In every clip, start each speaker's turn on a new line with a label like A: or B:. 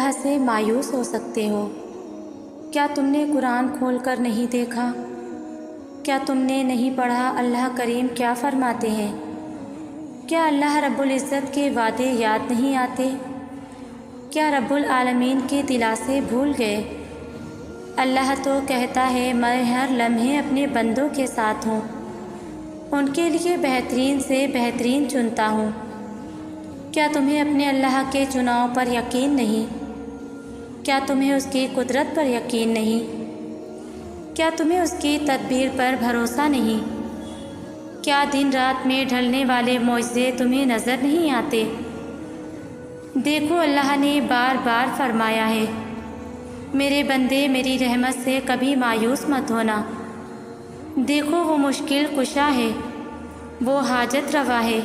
A: اللہ سے مایوس ہو سکتے ہو؟ کیا تم نے قرآن کھول کر نہیں دیکھا؟ کیا تم نے نہیں پڑھا اللہ کریم کیا فرماتے ہیں؟ کیا اللہ رب العزت کے وعدے یاد نہیں آتے؟ کیا رب العالمین کے دلاسے بھول گئے؟ اللہ تو کہتا ہے میں ہر لمحے اپنے بندوں کے ساتھ ہوں، ان کے لیے بہترین سے بہترین چنتا ہوں۔ کیا تمہیں اپنے اللہ کے چناؤ پر یقین نہیں؟ کیا تمہیں اس کی قدرت پر یقین نہیں؟ کیا تمہیں اس کی تدبیر پر بھروسہ نہیں؟ کیا دن رات میں ڈھلنے والے معجزے تمہیں نظر نہیں آتے؟ دیکھو اللہ نے بار بار فرمایا ہے، میرے بندے میری رحمت سے کبھی مایوس مت ہونا۔ دیکھو وہ مشکل کشا ہے، وہ حاجت روا ہے،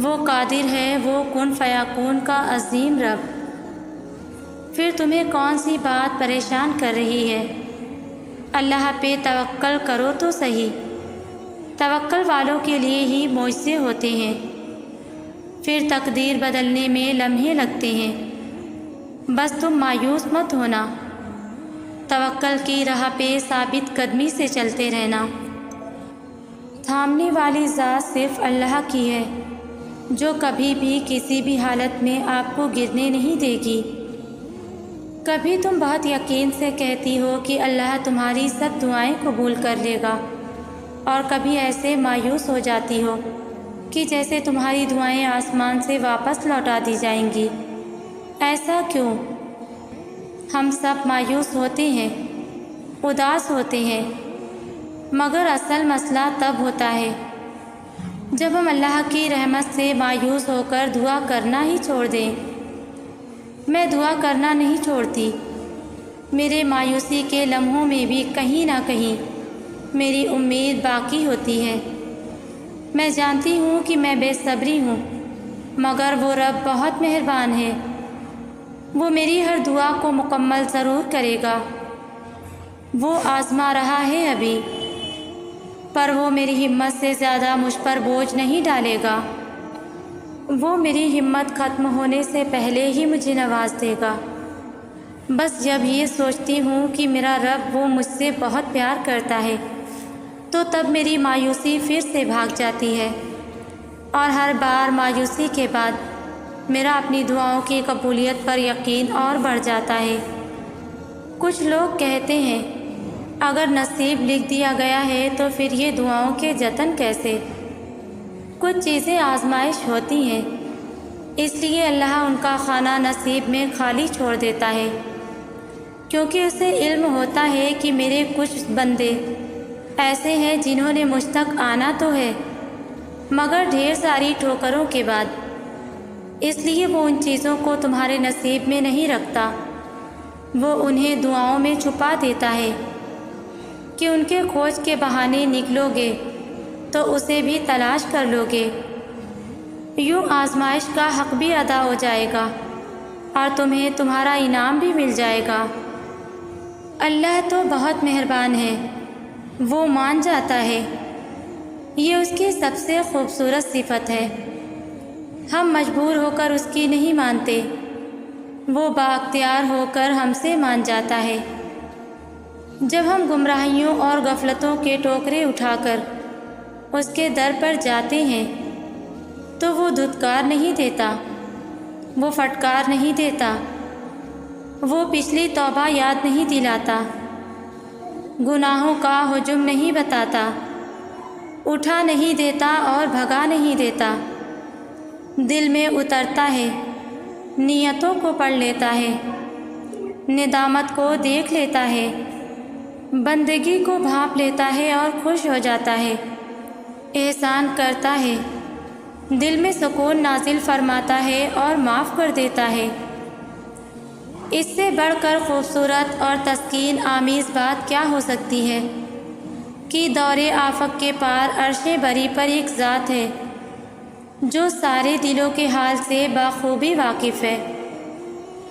A: وہ قادر ہے، وہ کن فیکون کا عظیم رب۔ پھر تمہیں کون سی بات پریشان کر رہی ہے؟ اللہ پہ توکل کرو تو صحیح۔ توکل والوں کے لیے ہی معجزے ہوتے ہیں، پھر تقدیر بدلنے میں لمحے لگتے ہیں۔ بس تم مایوس مت ہونا، توکل کی راہ پہ ثابت قدمی سے چلتے رہنا۔ تھامنے والی ذات صرف اللہ کی ہے، جو کبھی بھی کسی بھی حالت میں آپ کو گرنے نہیں دے گی۔ کبھی تم بہت یقین سے کہتی ہو کہ اللہ تمہاری سب دعائیں قبول کر لے گا، اور کبھی ایسے مایوس ہو جاتی ہو کہ جیسے تمہاری دعائیں آسمان سے واپس لوٹا دی جائیں گی۔ ایسا کیوں؟ ہم سب مایوس ہوتے ہیں، اداس ہوتے ہیں، مگر اصل مسئلہ تب ہوتا ہے جب ہم اللہ کی رحمت سے مایوس ہو کر دعا کرنا ہی چھوڑ دیں۔ میں دعا کرنا نہیں چھوڑتی، میرے مایوسی کے لمحوں میں بھی کہیں نہ کہیں میری امید باقی ہوتی ہے۔ میں جانتی ہوں کہ میں بے صبری ہوں، مگر وہ رب بہت مہربان ہے، وہ میری ہر دعا کو مکمل ضرور کرے گا۔ وہ آزما رہا ہے ابھی، پر وہ میری ہمت سے زیادہ مجھ پر بوجھ نہیں ڈالے گا۔ وہ میری ہمت ختم ہونے سے پہلے ہی مجھے نواز دے گا۔ بس جب یہ سوچتی ہوں کہ میرا رب وہ مجھ سے بہت پیار کرتا ہے، تو تب میری مایوسی پھر سے بھاگ جاتی ہے، اور ہر بار مایوسی کے بعد میرا اپنی دعاؤں کی قبولیت پر یقین اور بڑھ جاتا ہے۔ کچھ لوگ کہتے ہیں اگر نصیب لکھ دیا گیا ہے تو پھر یہ دعاؤں کے جتن کیسے؟ کچھ چیزیں آزمائش ہوتی ہیں، اس لیے اللہ ان کا خانہ نصیب میں خالی چھوڑ دیتا ہے، کیونکہ اسے علم ہوتا ہے کہ میرے کچھ بندے ایسے ہیں جنہوں نے مجھ تک آنا تو ہے، مگر ڈھیر ساری ٹھوکروں کے بعد۔ اس لیے وہ ان چیزوں کو تمہارے نصیب میں نہیں رکھتا، وہ انہیں دعاؤں میں چھپا دیتا ہے کہ ان کے کھوج کے بہانے نکلو گے تو اسے بھی تلاش کر لو گے۔ یوں آزمائش کا حق بھی ادا ہو جائے گا اور تمہیں تمہارا انعام بھی مل جائے گا۔ اللہ تو بہت مہربان ہے، وہ مان جاتا ہے، یہ اس کی سب سے خوبصورت صفت ہے۔ ہم مجبور ہو کر اس کی نہیں مانتے، وہ بااختیار ہو کر ہم سے مان جاتا ہے۔ جب ہم گمراہیوں اور غفلتوں کے ٹوکرے اٹھا کر اس کے در پر جاتے ہیں تو وہ دھتکار نہیں دیتا، وہ پھٹکار نہیں دیتا، وہ پچھلی توبہ یاد نہیں دلاتا، گناہوں کا حجم نہیں بتاتا، اٹھا نہیں دیتا اور بھگا نہیں دیتا، دل میں اترتا ہے، نیتوں کو پڑھ لیتا ہے، ندامت کو دیکھ لیتا ہے، بندگی کو بھانپ لیتا ہے اور خوش ہو جاتا ہے، احسان کرتا ہے، دل میں سکون نازل فرماتا ہے اور معاف کر دیتا ہے۔ اس سے بڑھ کر خوبصورت اور تسکین آمیز بات کیا ہو سکتی ہے کہ دور آفق کے پار عرش بری پر ایک ذات ہے جو سارے دلوں کے حال سے بخوبی واقف ہے،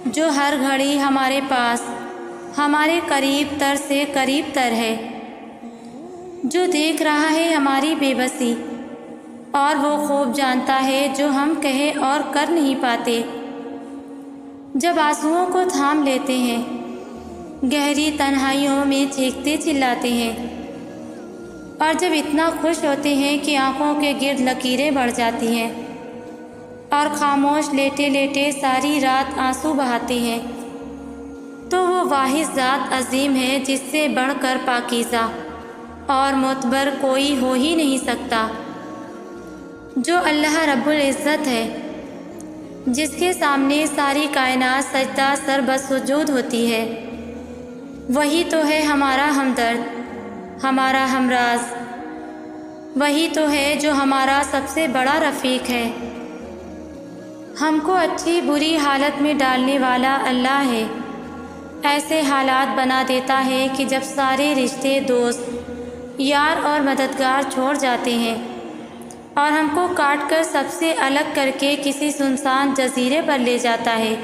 A: جو ہر گھڑی ہمارے پاس ہمارے قریب تر سے قریب تر ہے، جو دیکھ رہا ہے ہماری بے بسی، اور وہ خوب جانتا ہے جو ہم کہے اور کر نہیں پاتے۔ جب آنسوؤں کو تھام لیتے ہیں، گہری تنہائیوں میں چیختے چلاتے ہیں، اور جب اتنا خوش ہوتے ہیں کہ آنکھوں کے گرد لکیریں بڑھ جاتی ہیں اور خاموش لیٹے لیٹے ساری رات آنسو بہاتے ہیں، تو وہ واحد ذات عظیم ہے جس سے بڑھ کر پاکیزہ اور معتبر کوئی ہو ہی نہیں سکتا، جو اللہ رب العزت ہے، جس کے سامنے ساری کائنات سجدہ سر بسجود ہوتی ہے۔ وہی تو ہے ہمارا ہمدرد، ہمارا ہمراز، وہی تو ہے جو ہمارا سب سے بڑا رفیق ہے۔ ہم کو اچھی بری حالت میں ڈالنے والا اللہ ہے، ایسے حالات بنا دیتا ہے کہ جب سارے رشتے، دوست، یار اور مددگار چھوڑ جاتے ہیں اور ہم کو کاٹ کر سب سے الگ کر کے کسی سنسان جزیرے پر لے جاتا ہے،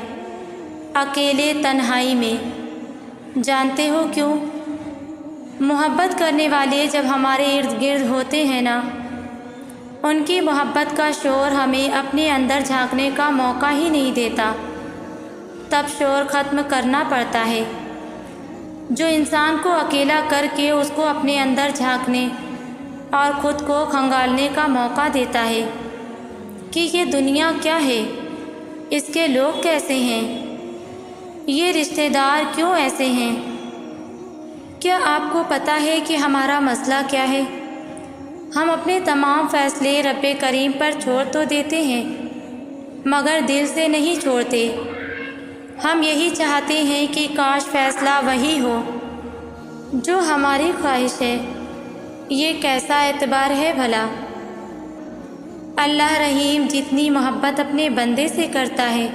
A: اکیلے تنہائی میں۔ جانتے ہو کیوں؟ محبت کرنے والے جب ہمارے ارد گرد ہوتے ہیں نا، ان کی محبت کا شور ہمیں اپنے اندر جھانکنے کا موقع ہی نہیں دیتا، تب شور ختم کرنا پڑتا ہے، جو انسان کو اکیلا کر کے اس کو اپنے اندر جھانکنے اور خود کو کھنگالنے کا موقع دیتا ہے کہ یہ دنیا کیا ہے، اس کے لوگ کیسے ہیں، یہ رشتہ دار کیوں ایسے ہیں۔ کیا آپ کو پتہ ہے کہ ہمارا مسئلہ کیا ہے؟ ہم اپنے تمام فیصلے رب کریم پر چھوڑ تو دیتے ہیں، مگر دل سے نہیں چھوڑتے۔ ہم یہی چاہتے ہیں کہ کاش فیصلہ وہی ہو جو ہماری خواہش ہے۔ یہ کیسا اعتبار ہے بھلا؟ اللہ رحیم جتنی محبت اپنے بندے سے کرتا ہے،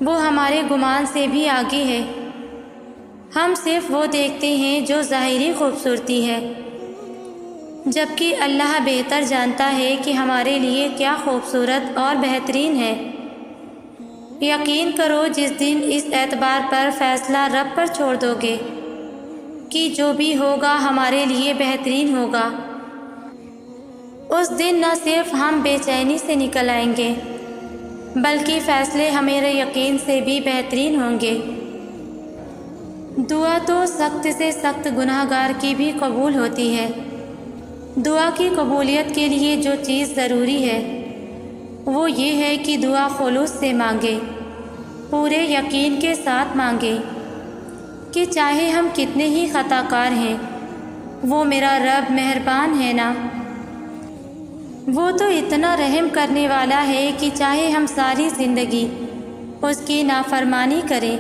A: وہ ہمارے گمان سے بھی آگے ہے۔ ہم صرف وہ دیکھتے ہیں جو ظاہری خوبصورتی ہے، جبکہ اللہ بہتر جانتا ہے کہ ہمارے لیے کیا خوبصورت اور بہترین ہے۔ یقین کرو جس دن اس اعتبار پر فیصلہ رب پر چھوڑ دو گے کہ جو بھی ہوگا ہمارے لیے بہترین ہوگا، اس دن نہ صرف ہم بے چینی سے نکل آئیں گے بلکہ فیصلے ہمارے یقین سے بھی بہترین ہوں گے۔ دعا تو سخت سے سخت گناہ گار کی بھی قبول ہوتی ہے۔ دعا کی قبولیت کے لیے جو چیز ضروری ہے وہ یہ ہے کہ دعا خلوص سے مانگے، پورے یقین کے ساتھ مانگے کہ چاہے ہم کتنے ہی خطا کار ہیں، وہ میرا رب مہربان ہے نا، وہ تو اتنا رحم کرنے والا ہے کہ چاہے ہم ساری زندگی اس کی نافرمانی کریں،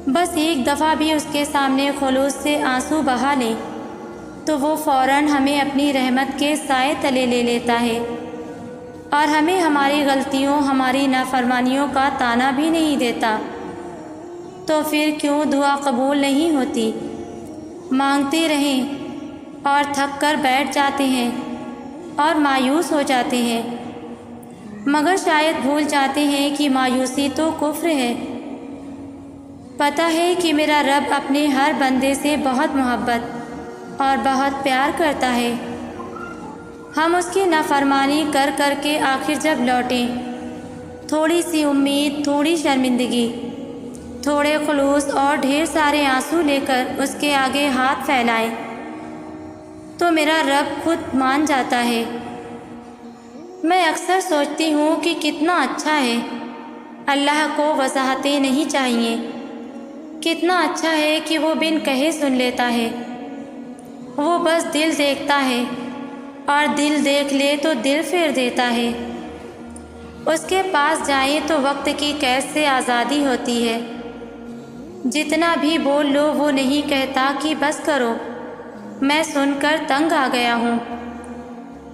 A: بس ایک دفعہ بھی اس کے سامنے خلوص سے آنسو بہا لیں تو وہ فوراً ہمیں اپنی رحمت کے سائے تلے لے لیتا ہے اور ہمیں ہماری غلطیوں، ہماری نافرمانیوں کا طعنہ بھی نہیں دیتا۔ تو پھر کیوں دعا قبول نہیں ہوتی؟ مانگتے رہیں اور تھک کر بیٹھ جاتے ہیں اور مایوس ہو جاتے ہیں، مگر شاید بھول جاتے ہیں کہ مایوسی تو کفر ہے۔ پتہ ہے کہ میرا رب اپنے ہر بندے سے بہت محبت اور بہت پیار کرتا ہے۔ ہم اس کی نافرمانی کر کر کے آخر جب لوٹیں، تھوڑی سی امید، تھوڑی شرمندگی، تھوڑے خلوص اور ڈھیر سارے آنسو لے کر اس کے آگے ہاتھ پھیلائیں تو میرا رب خود مان جاتا ہے۔ میں اکثر سوچتی ہوں کہ کتنا اچھا ہے، اللہ کو وضاحتیں نہیں چاہیے، کتنا اچھا ہے کہ وہ بن کہے سن لیتا ہے، وہ بس دل دیکھتا ہے اور دل دیکھ لے تو دل پھیر دیتا ہے۔ اس کے پاس جائیں تو وقت کی قید سے آزادی ہوتی ہے، جتنا بھی بول لو وہ نہیں کہتا کہ بس کرو، میں سن کر تنگ آ گیا ہوں،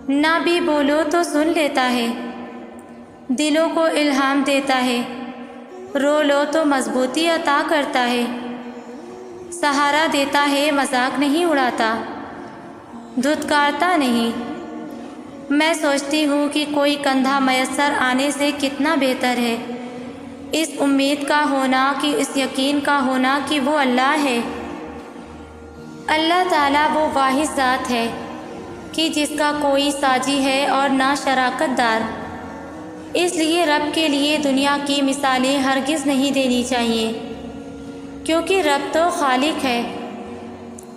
A: نہ بھی بولو تو سن لیتا ہے، دلوں کو الہام دیتا ہے، رو لو تو مضبوطی عطا کرتا ہے، سہارا دیتا ہے، مذاق نہیں اڑاتا، دھتکارتا نہیں۔ میں سوچتی ہوں کہ کوئی کندھا میسر آنے سے کتنا بہتر ہے اس امید کا ہونا، کہ اس یقین کا ہونا کہ وہ اللہ ہے۔ اللہ تعالیٰ وہ واحد ذات ہے کہ جس کا کوئی ساجی ہے اور نہ شراکت دار، اس لیے رب کے لیے دنیا کی مثالیں ہرگز نہیں دینی چاہیے، کیونکہ رب تو خالق ہے،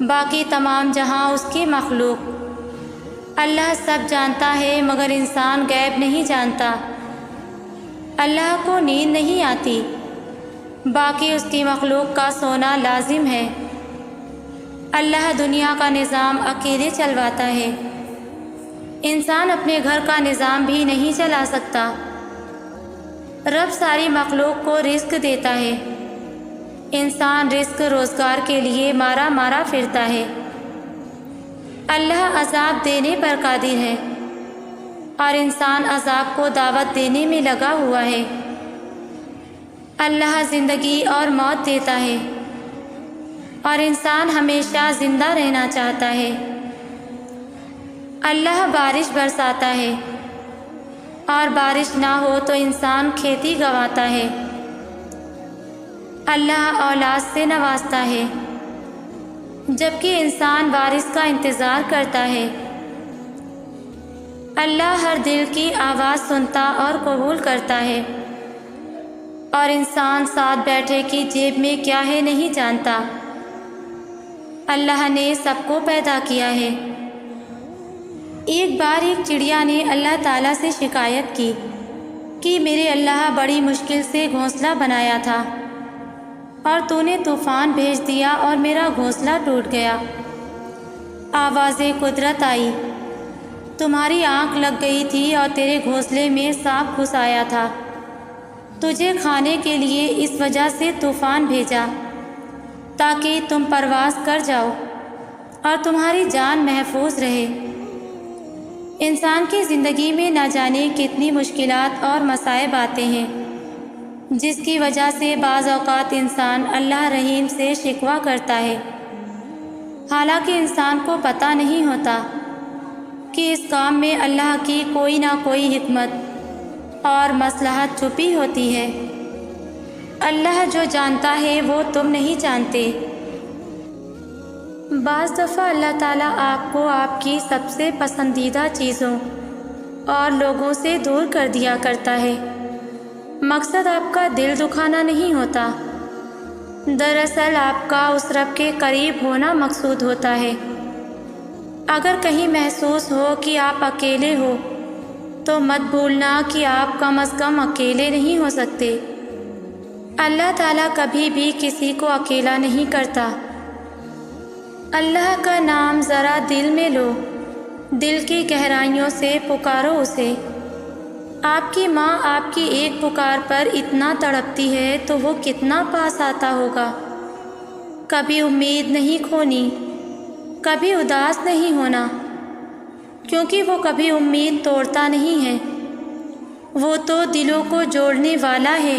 A: باقی تمام جہاں اس کی مخلوق۔ اللہ سب جانتا ہے مگر انسان غیب نہیں جانتا۔ اللہ کو نیند نہیں آتی، باقی اس کی مخلوق کا سونا لازم ہے۔ اللہ دنیا کا نظام اکیلے چلواتا ہے، انسان اپنے گھر کا نظام بھی نہیں چلا سکتا۔ رب ساری مخلوق کو رزق دیتا ہے، انسان رزق روزگار کے لیے مارا مارا پھرتا ہے۔ اللہ عذاب دینے پر قادر ہے اور انسان عذاب کو دعوت دینے میں لگا ہوا ہے۔ اللہ زندگی اور موت دیتا ہے اور انسان ہمیشہ زندہ رہنا چاہتا ہے۔ اللہ بارش برساتا ہے اور بارش نہ ہو تو انسان کھیتی گنواتا ہے۔ اللہ اولاد سے نوازتا ہے جبکہ انسان وارث کا انتظار کرتا ہے۔ اللہ ہر دل کی آواز سنتا اور قبول کرتا ہے، اور انسان ساتھ بیٹھے کی جیب میں کیا ہے نہیں جانتا۔ اللہ نے سب کو پیدا کیا ہے۔ ایک بار ایک چڑیا نے اللہ تعالیٰ سے شکایت کی کہ میرے اللہ بڑی مشکل سے گھونسلہ بنایا تھا اور تو نے طوفان بھیج دیا اور میرا گھونسلہ ٹوٹ گیا۔ آواز قدرت آئی، تمہاری آنکھ لگ گئی تھی اور تیرے گھونسلے میں سانپ گھس آیا تھا، تجھے کھانے کے لیے اس وجہ سے طوفان بھیجا تاکہ تم پرواز کر جاؤ اور تمہاری جان محفوظ رہے۔ انسان کی زندگی میں نہ جانے کتنی مشکلات اور مصائب آتے ہیں، جس کی وجہ سے بعض اوقات انسان اللہ رحیم سے شکوہ کرتا ہے، حالانکہ انسان کو پتہ نہیں ہوتا کہ اس کام میں اللہ کی کوئی نہ کوئی حکمت اور مصلحت چھپی ہوتی ہے۔ اللہ جو جانتا ہے وہ تم نہیں جانتے۔ بعض دفعہ اللہ تعالیٰ آپ کو آپ کی سب سے پسندیدہ چیزوں اور لوگوں سے دور کر دیا کرتا ہے۔ مقصد آپ کا دل دکھانا نہیں ہوتا، دراصل آپ کا اس رب کے قریب ہونا مقصود ہوتا ہے۔ اگر کہیں محسوس ہو کہ آپ اکیلے ہو تو مت بھولنا کہ آپ کم از کم اکیلے نہیں ہو سکتے۔ اللہ تعالیٰ کبھی بھی کسی کو اکیلا نہیں کرتا۔ اللہ کا نام ذرا دل میں لو، دل کی گہرائیوں سے پکارو اسے۔ آپ کی ماں آپ کی ایک پکار پر اتنا تڑپتی ہے تو وہ کتنا پاس آتا ہوگا۔ کبھی امید نہیں کھونی، کبھی اداس نہیں ہونا، کیونکہ وہ کبھی امید توڑتا نہیں ہے، وہ تو دلوں کو جوڑنے والا ہے۔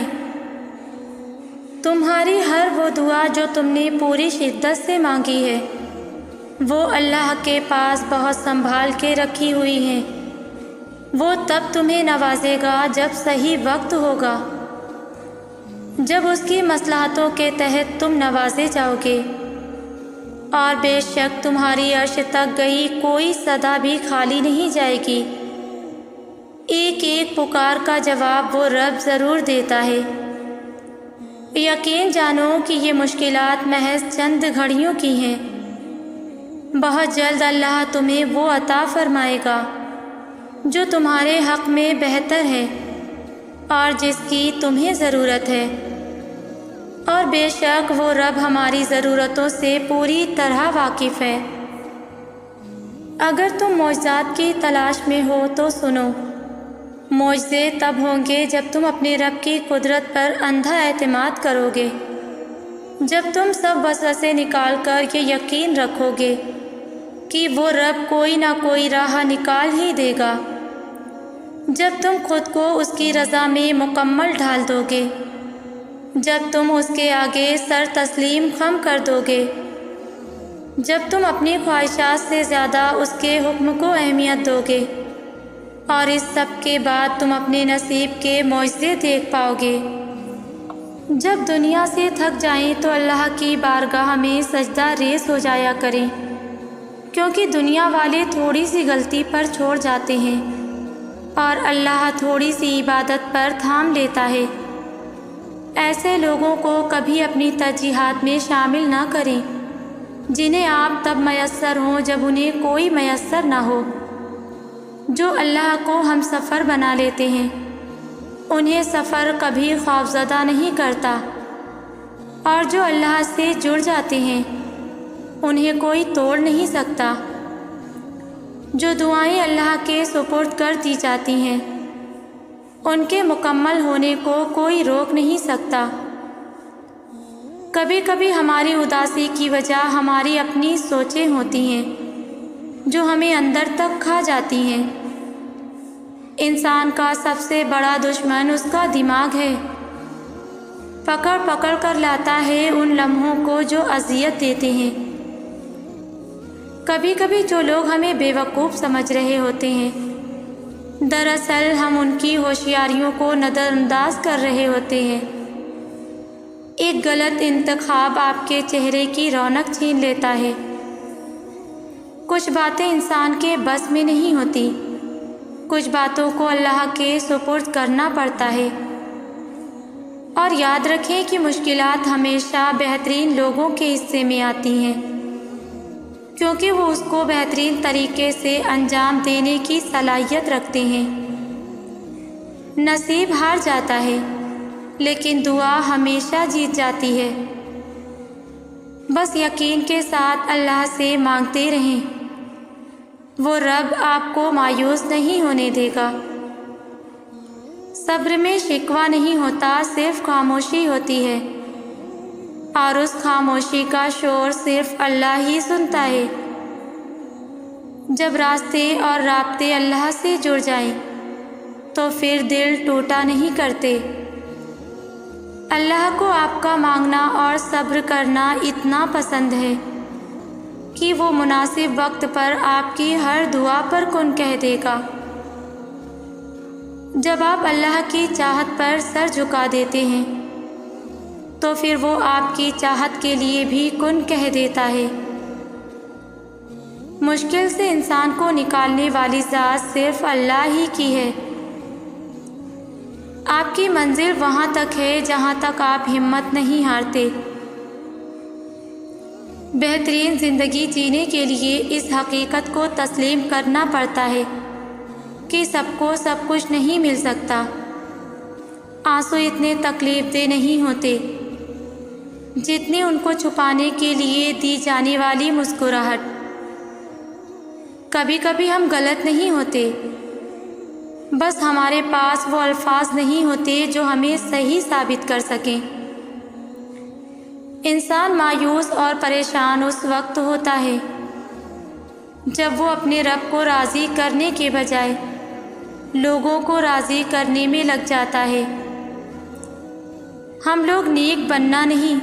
A: تمہاری ہر وہ دعا جو تم نے پوری شدت سے مانگی ہے وہ اللہ کے پاس بہت سنبھال کے رکھی ہوئی ہیں۔ وہ تب تمہیں نوازے گا جب صحیح وقت ہوگا، جب اس کی مصلحتوں کے تحت تم نوازے جاؤ گے، اور بے شک تمہاری عرش تک گئی کوئی صدا بھی خالی نہیں جائے گی۔ ایک ایک پکار کا جواب وہ رب ضرور دیتا ہے۔ یقین جانو کہ یہ مشکلات محض چند گھڑیوں کی ہیں، بہت جلد اللہ تمہیں وہ عطا فرمائے گا جو تمہارے حق میں بہتر ہے اور جس کی تمہیں ضرورت ہے، اور بے شک وہ رب ہماری ضرورتوں سے پوری طرح واقف ہے۔ اگر تم معجزات کی تلاش میں ہو تو سنو، معجزے تب ہوں گے جب تم اپنے رب کی قدرت پر اندھا اعتماد کرو گے، جب تم سب وسوسے نکال کر یہ یقین رکھو گے کہ وہ رب کوئی نہ کوئی راہ نکال ہی دے گا، جب تم خود کو اس کی رضا میں مکمل ڈھال دو گے، جب تم اس کے آگے سر تسلیم خم کر دو گے، جب تم اپنی خواہشات سے زیادہ اس کے حکم کو اہمیت دو گے، اور اس سب کے بعد تم اپنے نصیب کے معجزے دیکھ پاؤ گے۔ جب دنیا سے تھک جائیں تو اللہ کی بارگاہ میں سجدہ ریز ہو جایا کریں، کیونکہ دنیا والے تھوڑی سی غلطی پر چھوڑ جاتے ہیں اور اللہ تھوڑی سی عبادت پر تھام لیتا ہے۔ ایسے لوگوں کو کبھی اپنی ترجیحات میں شامل نہ کریں جنہیں آپ تب میسر ہوں جب انہیں کوئی میسر نہ ہو۔ جو اللہ کو ہم سفر بنا لیتے ہیں انہیں سفر کبھی خوفزدہ نہیں کرتا، اور جو اللہ سے جڑ جاتے ہیں انہیں کوئی توڑ نہیں سکتا۔ جو دعائیں اللہ کے سپرد کر دی جاتی ہیں ان کے مکمل ہونے کو کوئی روک نہیں سکتا۔ کبھی کبھی ہماری اداسی کی وجہ ہماری اپنی سوچیں ہوتی ہیں جو ہمیں اندر تک کھا جاتی ہیں۔ انسان کا سب سے بڑا دشمن اس کا دماغ ہے، پکڑ پکڑ کر لاتا ہے ان لمحوں کو جو اذیت دیتے ہیں۔ کبھی کبھی جو لوگ ہمیں بے وقوف سمجھ رہے ہوتے ہیں دراصل ہم ان کی ہوشیاریوں کو نظر انداز کر رہے ہوتے ہیں۔ ایک غلط انتخاب آپ کے چہرے کی رونق چھین لیتا ہے۔ کچھ باتیں انسان کے بس میں نہیں ہوتی، کچھ باتوں کو اللہ کے سپرد کرنا پڑتا ہے۔ اور یاد رکھیں کہ مشکلات ہمیشہ بہترین لوگوں کے حصے میں آتی ہیں، کیونکہ وہ اس کو بہترین طریقے سے انجام دینے کی صلاحیت رکھتے ہیں۔ نصیب ہار جاتا ہے لیکن دعا ہمیشہ جیت جاتی ہے۔ بس یقین کے ساتھ اللہ سے مانگتے رہیں، وہ رب آپ کو مایوس نہیں ہونے دے گا۔ صبر میں شکوہ نہیں ہوتا، صرف خاموشی ہوتی ہے، اور اس خاموشی کا شور صرف اللہ ہی سنتا ہے۔ جب راستے اور رابطے اللہ سے جڑ جائیں تو پھر دل ٹوٹا نہیں کرتے۔ اللہ کو آپ کا مانگنا اور صبر کرنا اتنا پسند ہے کہ وہ مناسب وقت پر آپ کی ہر دعا پر کن کہہ دے گا۔ جب آپ اللہ کی چاہت پر سر جھکا دیتے ہیں تو پھر وہ آپ کی چاہت کے لیے بھی کن کہہ دیتا ہے۔ مشکل سے انسان کو نکالنے والی ذات صرف اللہ ہی کی ہے۔ آپ کی منزل وہاں تک ہے جہاں تک آپ ہمت نہیں ہارتے۔ بہترین زندگی جینے کے لیے اس حقیقت کو تسلیم کرنا پڑتا ہے کہ سب کو سب کچھ نہیں مل سکتا۔ آنسو اتنے تکلیف دہ نہیں ہوتے جتنے ان کو چھپانے کے لیے دی جانے والی مسکراہٹ۔ کبھی کبھی ہم غلط نہیں ہوتے، بس ہمارے پاس وہ الفاظ نہیں ہوتے جو ہمیں صحیح ثابت کر سکیں۔ انسان مایوس اور پریشان اس وقت ہوتا ہے جب وہ اپنے رب کو راضی کرنے کے بجائے لوگوں کو راضی کرنے میں لگ جاتا ہے۔ ہم لوگ نیک بننا نہیں،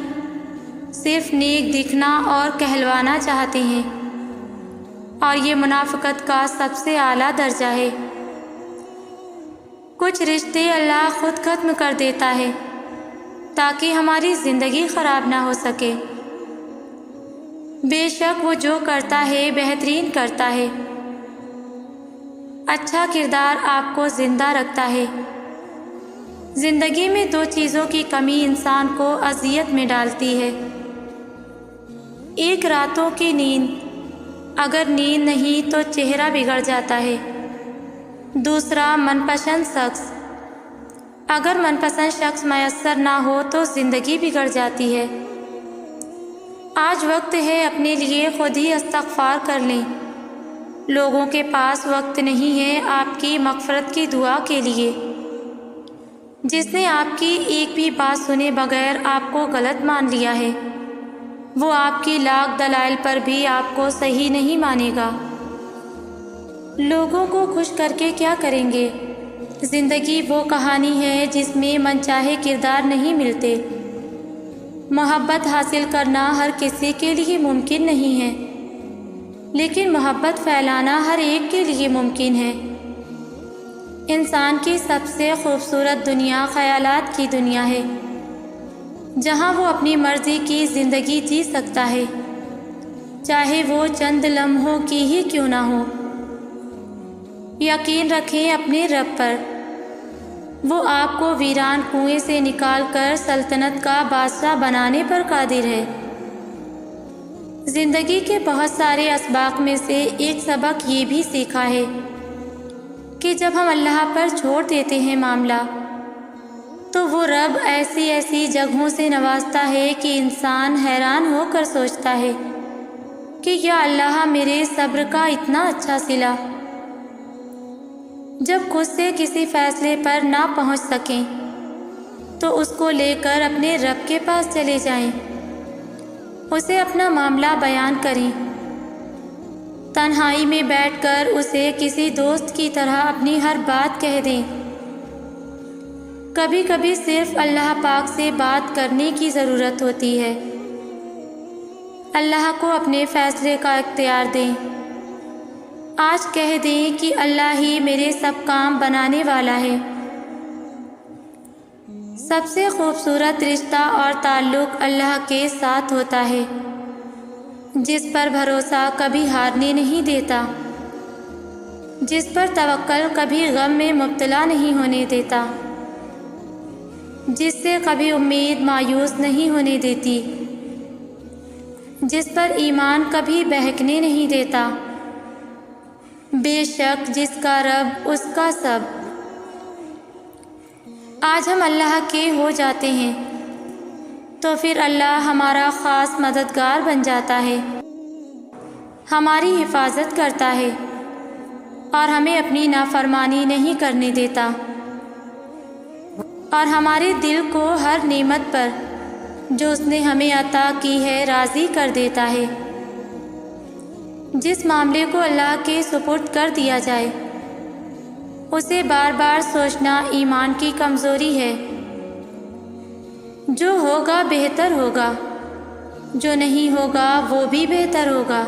A: صرف نیک دکھنا اور کہلوانا چاہتے ہیں، اور یہ منافقت کا سب سے اعلیٰ درجہ ہے۔ کچھ رشتے اللہ خود ختم کر دیتا ہے تاکہ ہماری زندگی خراب نہ ہو سکے۔ بے شک وہ جو کرتا ہے بہترین کرتا ہے۔ اچھا کردار آپ کو زندہ رکھتا ہے۔ زندگی میں دو چیزوں کی کمی انسان کو اذیت میں ڈالتی ہے، ایک راتوں کی نیند، اگر نیند نہیں تو چہرہ بگڑ جاتا ہے، دوسرا من پسند شخص، اگر من پسند شخص میسر نہ ہو تو زندگی بگڑ جاتی ہے۔ آج وقت ہے اپنے لیے خود ہی استغفار کر لیں۔ لوگوں کے پاس وقت نہیں ہے آپ کی مغفرت کی دعا کے لیے۔ جس نے آپ کی ایک بھی بات سنے بغیر آپ کو غلط مان لیا ہے وہ آپ کی لاکھ دلائل پر بھی آپ کو صحیح نہیں مانے گا۔ لوگوں کو خوش کر کے کیا کریں گے؟ زندگی وہ کہانی ہے جس میں من چاہے کردار نہیں ملتے۔ محبت حاصل کرنا ہر کسی کے لیے ممکن نہیں ہے، لیکن محبت پھیلانا ہر ایک کے لیے ممکن ہے۔ انسان کی سب سے خوبصورت دنیا خیالات کی دنیا ہے، جہاں وہ اپنی مرضی کی زندگی جی سکتا ہے، چاہے وہ چند لمحوں کی ہی کیوں نہ ہو۔ یقین رکھیں اپنے رب پر، وہ آپ کو ویران کنویں سے نکال کر سلطنت کا بادشاہ بنانے پر قادر ہے۔ زندگی کے بہت سارے اسباق میں سے ایک سبق یہ بھی سیکھا ہے کہ جب ہم اللہ پر چھوڑ دیتے ہیں معاملہ، تو وہ رب ایسی ایسی جگہوں سے نوازتا ہے کہ انسان حیران ہو کر سوچتا ہے کہ یا اللہ میرے صبر کا اتنا اچھا صلہ۔ جب خود سے کسی فیصلے پر نہ پہنچ سکیں تو اس کو لے کر اپنے رب کے پاس چلے جائیں، اسے اپنا معاملہ بیان کریں، تنہائی میں بیٹھ کر اسے کسی دوست کی طرح اپنی ہر بات کہہ دیں۔ کبھی کبھی صرف اللہ پاک سے بات کرنے کی ضرورت ہوتی ہے۔ اللہ کو اپنے فیصلے کا اختیار دیں۔ آج کہہ دیں کہ اللہ ہی میرے سب کام بنانے والا ہے۔ سب سے خوبصورت رشتہ اور تعلق اللہ کے ساتھ ہوتا ہے، جس پر بھروسہ کبھی ہارنے نہیں دیتا، جس پر توکل کبھی غم میں مبتلا نہیں ہونے دیتا، جس سے کبھی امید مایوس نہیں ہونے دیتی، جس پر ایمان کبھی بہکنے نہیں دیتا۔ بے شک جس کا رب اس کا سب۔ آج ہم اللہ کے ہو جاتے ہیں تو پھر اللہ ہمارا خاص مددگار بن جاتا ہے، ہماری حفاظت کرتا ہے اور ہمیں اپنی نافرمانی نہیں کرنے دیتا، اور ہمارے دل کو ہر نعمت پر جو اس نے ہمیں عطا کی ہے راضی کر دیتا ہے۔ جس معاملے کو اللہ کے سپرد کر دیا جائے اسے بار بار سوچنا ایمان کی کمزوری ہے۔ جو ہوگا بہتر ہوگا، جو نہیں ہوگا وہ بھی بہتر ہوگا۔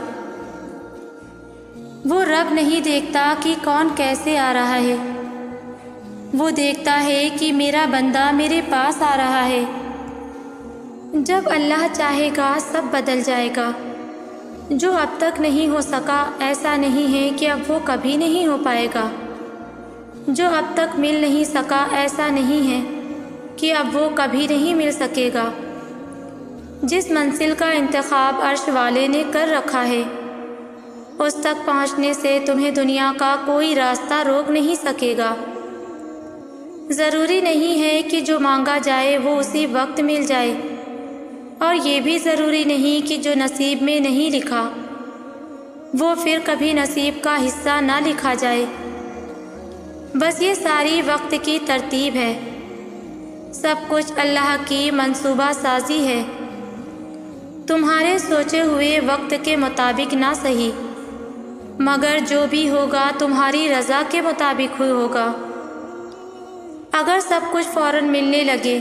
A: وہ رب نہیں دیکھتا کہ کون کیسے آ رہا ہے، وہ دیکھتا ہے کہ میرا بندہ میرے پاس آ رہا ہے۔ جب اللہ چاہے گا سب بدل جائے گا۔ جو اب تک نہیں ہو سکا ایسا نہیں ہے کہ اب وہ کبھی نہیں ہو پائے گا، جو اب تک مل نہیں سکا ایسا نہیں ہے کہ اب وہ کبھی نہیں مل سکے گا۔ جس منزل کا انتخاب عرش والے نے کر رکھا ہے اس تک پہنچنے سے تمہیں دنیا کا کوئی راستہ روک نہیں سکے گا۔ ضروری نہیں ہے کہ جو مانگا جائے وہ اسی وقت مل جائے، اور یہ بھی ضروری نہیں کہ جو نصیب میں نہیں لکھا وہ پھر کبھی نصیب کا حصہ نہ لکھا جائے۔ بس یہ ساری وقت کی ترتیب ہے، سب کچھ اللہ کی منصوبہ سازی ہے۔ تمہارے سوچے ہوئے وقت کے مطابق نہ صحیح، مگر جو بھی ہوگا تمہاری رضا کے مطابق ہوگا۔ اگر سب کچھ فوراً ملنے لگے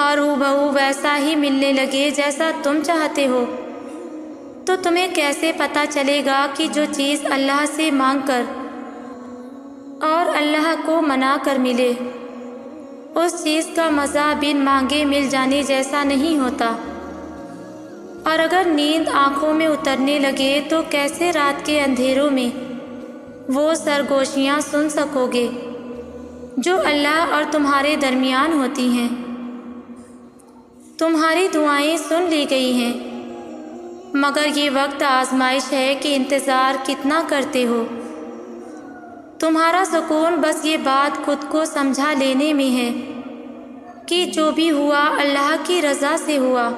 A: اور ہو بہو ویسا ہی ملنے لگے جیسا تم چاہتے ہو، تو تمہیں کیسے پتہ چلے گا کہ جو چیز اللہ سے مانگ کر اور اللہ کو منا کر ملے اس چیز کا مزہ بن مانگے مل جانے جیسا نہیں ہوتا۔ اور اگر نیند آنکھوں میں اترنے لگے تو کیسے رات کے اندھیروں میں وہ سرگوشیاں سن سکو گے جو اللہ اور تمہارے درمیان ہوتی ہیں۔ تمہاری دعائیں سن لی گئی ہیں، مگر یہ وقت آزمائش ہے کہ انتظار کتنا کرتے ہو۔ تمہارا سکون بس یہ بات خود کو سمجھا لینے میں ہے کہ جو بھی ہوا اللہ کی رضا سے ہوا،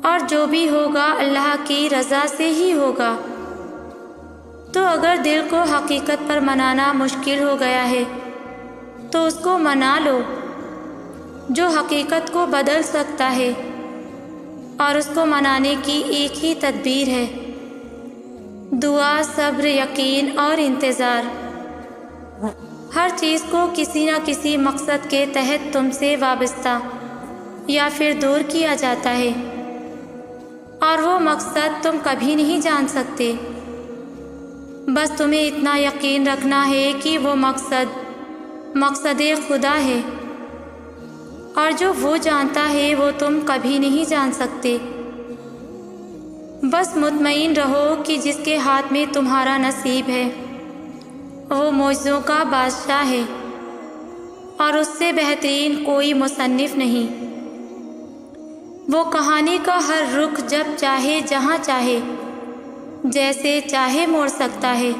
A: اور جو بھی ہوگا اللہ کی رضا سے ہی ہوگا۔ تو اگر دل کو حقیقت پر منانا مشکل ہو گیا ہے تو اس کو منا لو، جو حقیقت کو بدل سکتا ہے، اور اس کو منانے کی ایک ہی تدبیر ہے: دعا، صبر، یقین اور انتظار۔ ہر چیز کو کسی نہ کسی مقصد کے تحت تم سے وابستہ یا پھر دور کیا جاتا ہے، اور وہ مقصد تم کبھی نہیں جان سکتے۔ بس تمہیں اتنا یقین رکھنا ہے کہ وہ مقصد خدا ہے، اور جو وہ جانتا ہے وہ تم کبھی نہیں جان سکتے۔ بس مطمئن رہو کہ جس کے ہاتھ میں تمہارا نصیب ہے وہ معجزوں کا بادشاہ ہے اور اس سے بہترین کوئی مصنف نہیں۔ وہ کہانی کا ہر رخ جب چاہے جہاں چاہے جیسے چاہے موڑ سکتا ہے۔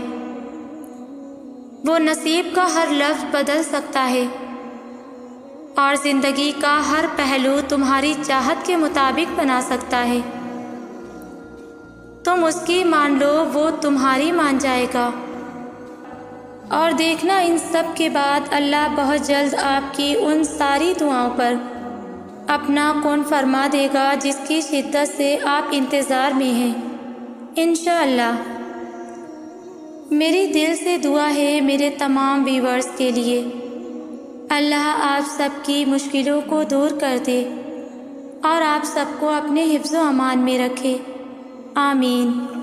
A: وہ نصیب کا ہر لفظ بدل سکتا ہے اور زندگی کا ہر پہلو تمہاری چاہت کے مطابق بنا سکتا ہے۔ تم اس کی مان لو، وہ تمہاری مان جائے گا، اور دیکھنا ان سب کے بعد اللہ بہت جلد آپ کی ان ساری دعاؤں پر اپنا کون فرما دے گا جس کی شدت سے آپ انتظار میں ہیں انشاءاللہ۔ میری دل سے دعا ہے میرے تمام ویورز کے لیے، اللہ آپ سب کی مشکلوں کو دور کر دے اور آپ سب کو اپنے حفظ و امان میں رکھے، آمین۔